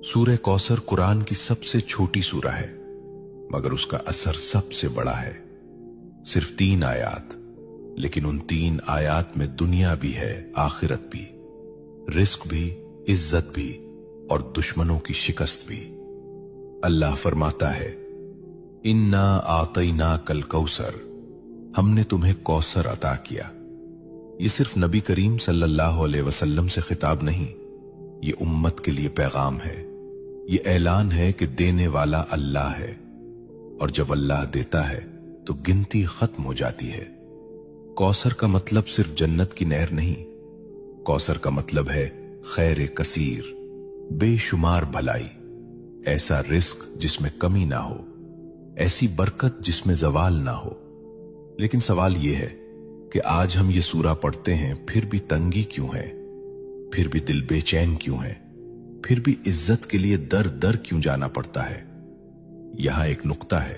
सूरह कौसर कुरान की सबसे छोटी सूरा है, मगर उसका असर सबसे बड़ा है। सिर्फ 3 आयात, लेकिन उन 3 आयात में दुनिया भी है, आखिरत भी, रिस्क भी, इज्जत भी और दुश्मनों की शिकस्त भी। अल्लाह फरमाता है, इन्ना आतईना कल कौसर, हमने तुम्हें कौसर अता किया। ये सिर्फ नबी करीम सल्लल्लाहु अलैहि वसल्लम से खिताब नहीं, ये उम्मत के लिए पैगाम है। ये ऐलान है कि देने वाला अल्लाह है, और जब अल्लाह देता है तो गिनती खत्म हो जाती है। कौसर का मतलब सिर्फ जन्नत की नहर नहीं, कौसर का मतलब है खैर कसीर, बेशुमार भलाई, ऐसा रिस्क जिसमें कमी ना हो, ऐसी बरकत जिसमें जवाल ना हो। लेकिन सवाल यह है कि आज हम ये सूरा पढ़ते हैं, फिर भी तंगी क्यों है, फिर भी दिल बेचैन क्यों है, फिर भी इज्जत के लिए दर दर क्यों जाना पड़ता है। यहां एक नुक्ता है,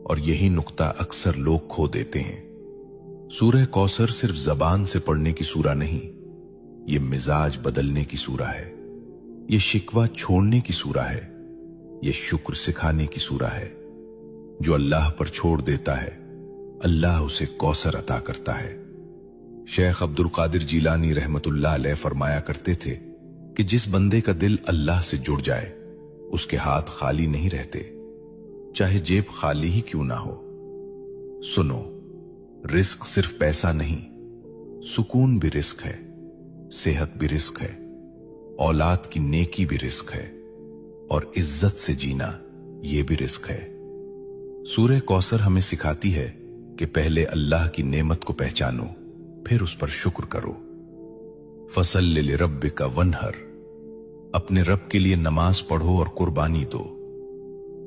और यही नुक्ता अक्सर लोग खो देते हैं। सूरह कौसर सिर्फ जबान से पढ़ने की सूरा नहीं, ये मिजाज बदलने की सूरा है, ये शिकवा छोड़ने की सूरा है, ये शुक्र सिखाने की सूरा है। जो अल्लाह पर छोड़ देता है, अल्लाह उसे कौसर अता करता है। शेख अब्दुल कादिर जीलानी रहमतुल्लाह अलैह फरमाया करते थे कि जिस बंदे का दिल अल्लाह से जुड़ जाए, उसके हाथ खाली नहीं रहते, चाहे जेब खाली ही क्यों ना हो। सुनो, रिस्क सिर्फ पैसा नहीं, सुकून भी रिस्क है, सेहत भी रिस्क है, औलाद की नेकी भी रिस्क है, और इज्जत से जीना यह भी रिस्क है। सूरह कौसर हमें सिखाती है कि पहले अल्लाह की नेमत को पहचानो, फिर उस पर शुक्र करो। फसल्लि लिरब्बिका वन्हर, अपने रब के लिए नमाज पढ़ो और कुर्बानी दो।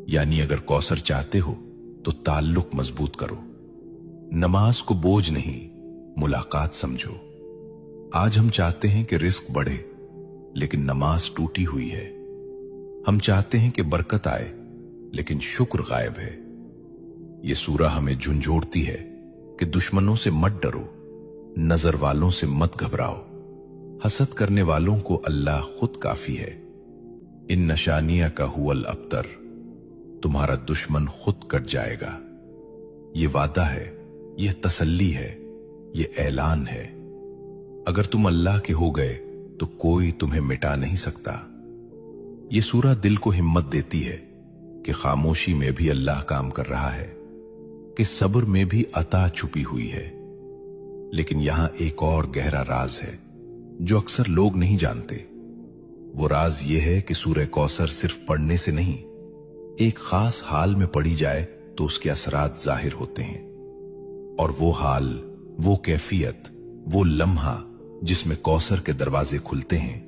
यानी अगर कौसर चाहते हो तो ताल्लुक मजबूत करो, नमाज को बोझ नहीं, मुलाकात समझो। आज हम चाहते हैं कि रिस्क बढ़े, लेकिन नमाज टूटी हुई है। हम चाहते हैं कि बरकत आए, लेकिन शुक्र गायब है। यह सूरा हमें झुंझोड़ती है कि दुश्मनों से मत डरो, नजर वालों से मत घबराओ, हसद करने वालों को अल्लाह खुद काफी है। इन नशानिया का हुवल अब्तर, तुम्हारा दुश्मन खुद कट जाएगा। ये वादा है, यह तसल्ली है, यह ऐलान है। अगर तुम अल्लाह के हो गए तो कोई तुम्हें मिटा नहीं सकता। यह सूरा दिल को हिम्मत देती है कि खामोशी में भी अल्लाह काम कर रहा है, कि सब्र में भी अता छुपी हुई है। लेकिन यहां एक और गहरा राज है जो अक्सर लोग नहीं जानते। वो राज यह है कि सूरह कौसर सिर्फ पढ़ने से नहीं, एक खास हाल में पढ़ी जाए तो उसके असरात जाहिर होते हैं। और वो हाल, वो कैफियत, वो लम्हा जिसमें कौसर के दरवाजे खुलते हैं,